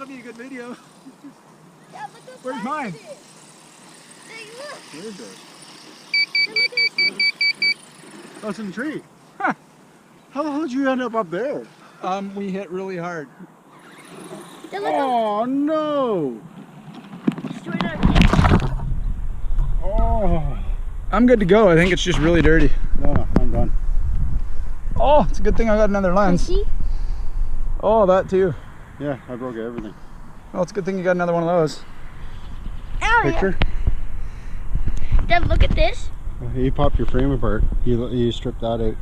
That'll be a good video. Yeah, look how Where's fast mine? it is. Hey, look. Where is it? Hey, look at this thing. Oh, it's in the tree. Huh. How the hell did you end up there? We hit really hard. Yeah, look how... Oh, no. Straight up. Oh. I'm good to go. I think it's just really dirty. No, I'm done. Oh, it's a good thing I got another lens. See? Oh, that too. Yeah, I broke everything. Well, it's a good thing you got another one of those. Ow, Picture? Yeah. Dad, look at this. You popped your frame apart. You stripped that out.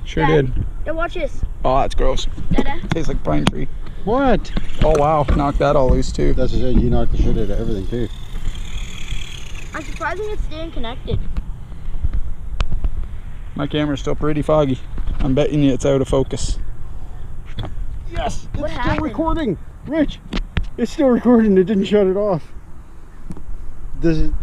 Sure Dad. did. Yeah, watch this. Oh, that's gross. Dada. Tastes like pine tree. What? Oh wow, knocked that all loose too. That's what I said, you knocked the shit out of everything too. I'm surprised it's staying connected. My camera's still pretty foggy. I'm betting you it's out of focus. Yes, it's What still happened? recording. Rich, it's still recording. It didn't shut it off. Does it?